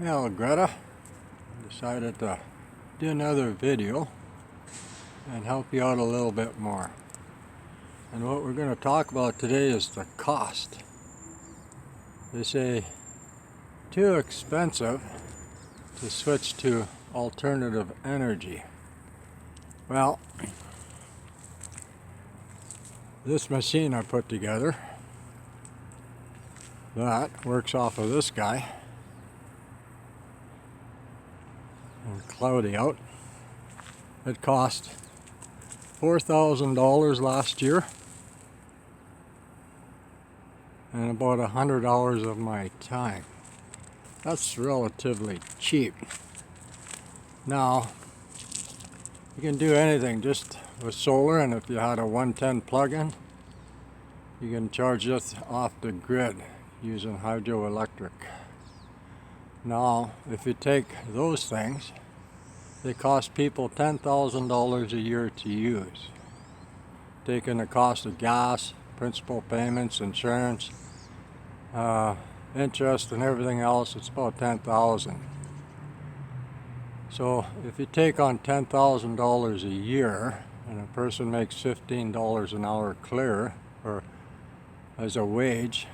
Well, Greta, decided to do another video and help you out a little bit more. And what we're going to talk about today is the cost. They say too expensive to switch to alternative energy. Well, this machine I put together that works off of this guy. And cloudy out. It cost $4,000 last year and about 100 hours of my time. That's relatively cheap. Now you can do anything just with solar, and if you had a 110 plug-in, you can charge this off the grid using hydroelectric. Now, if you take those things, they cost people $10,000 a year to use. Taking the cost of gas, principal payments, insurance, interest, and everything else, it's about $10,000. So if you take on $10,000 a year, and a person makes $15 an hour clear, or as a wage,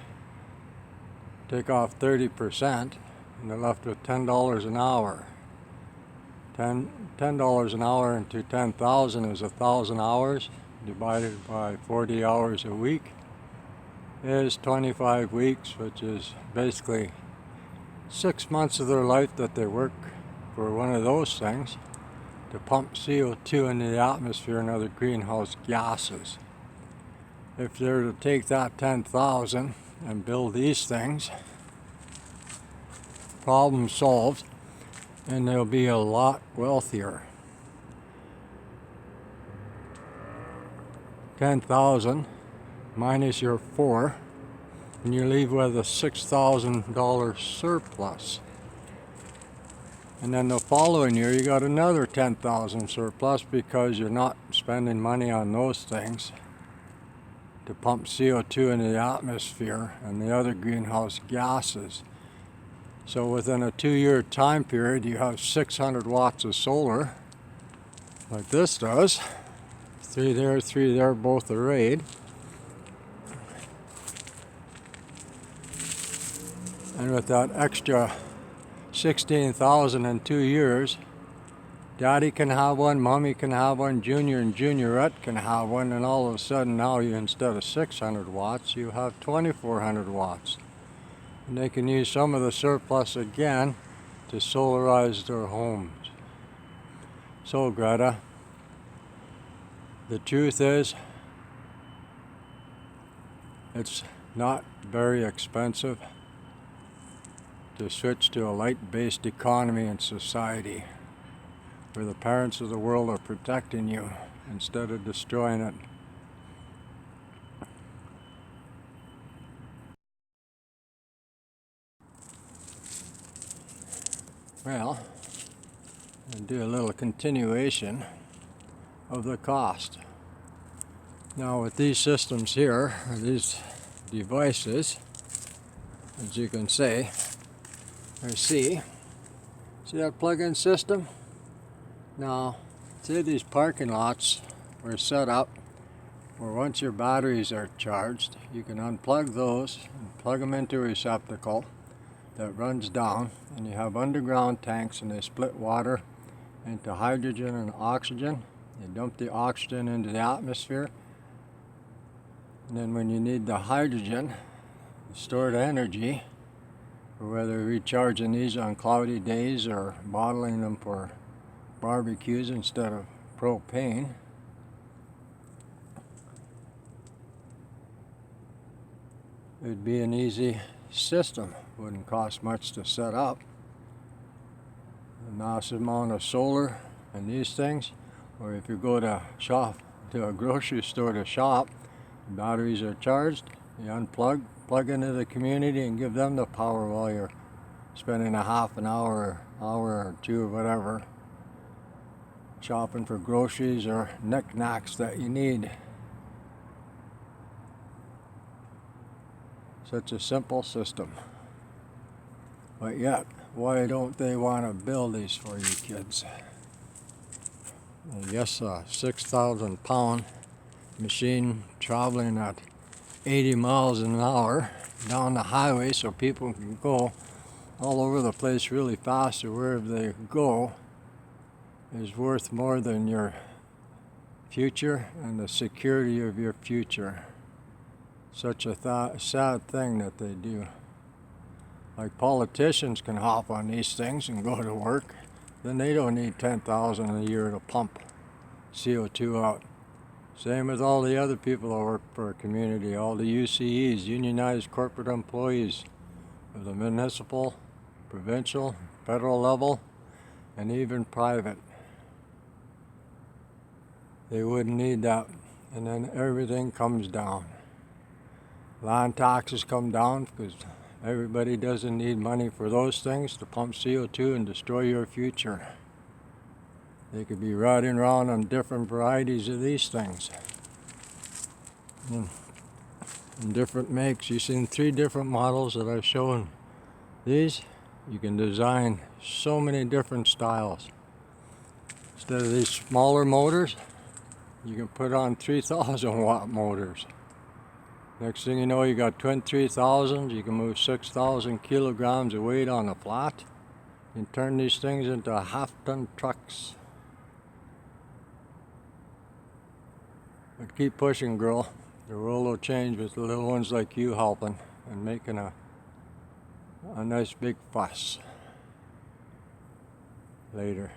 take off 30%, and they're left with $10 an hour. $10 an hour into 10,000 is 1,000 hours, divided by 40 hours a week is 25 weeks, which is basically 6 months of their life that they work for one of those things to pump CO2 into the atmosphere and other greenhouse gases. If they're to take that 10,000 and build these things, problem solved, and they'll be a lot wealthier. 10,000 minus your 4, and you leave with a $6,000 surplus. And then the following year you got another 10,000 surplus because you're not spending money on those things to pump CO2 into the atmosphere and the other greenhouse gases. So within a 2-year time period, you have 600 watts of solar, like this does. 3 there, both arrayed. And with that extra 16,000 in 2 years, Daddy can have one, Mommy can have one, Junior and Juniorette can have one, and all of a sudden now you, instead of 600 watts, you have 2,400 watts. And they can use some of the surplus again to solarize their homes. So Greta, the truth is, it's not very expensive to switch to a light-based economy and society where the parents of the world are protecting you instead of destroying it. Well, I'll do a little continuation of the cost. Now with these systems here, or these devices, as you can see that plug-in system? Now, say these parking lots were set up where once your batteries are charged, you can unplug those and plug them into a receptacle that runs down, and you have underground tanks, and they split water into hydrogen and oxygen. They dump the oxygen into the atmosphere, and then when you need the hydrogen stored energy, or whether recharging these on cloudy days or bottling them for barbecues instead of propane, it'd be an easy system. Wouldn't cost much to set up. A nice amount of solar and these things, or if you go to a grocery store to shop, the batteries are charged, you unplug, plug into the community and give them the power while you're spending a half an hour or two or whatever shopping for groceries or knickknacks that you need. Such a simple system. But yet, why don't they want to build these for you kids? I guess a 6,000 pound machine traveling at 80 miles an hour down the highway so people can go all over the place really fast or wherever they go is worth more than your future and the security of your future. Such a sad thing that they do. Like politicians can hop on these things and go to work, then they don't need $10,000 a year to pump CO2 out. Same with all the other people that work for a community, all the UCEs, unionized corporate employees of the municipal, provincial, federal level, and even private. They wouldn't need that, and then everything comes down. Land taxes come down because everybody doesn't need money for those things to pump CO2 and destroy your future. They could be riding around on different varieties of these things. In different makes. You've seen 3 different models that I've shown. These, you can design so many different styles. Instead of these smaller motors, you can put on 3,000 watt motors. Next thing you know, you got twin 3,000s. You can move 6,000 kilograms of weight on a flat. You can turn these things into half-ton trucks. But keep pushing, girl. The world will change with little ones like you helping and making a nice big fuss. Later.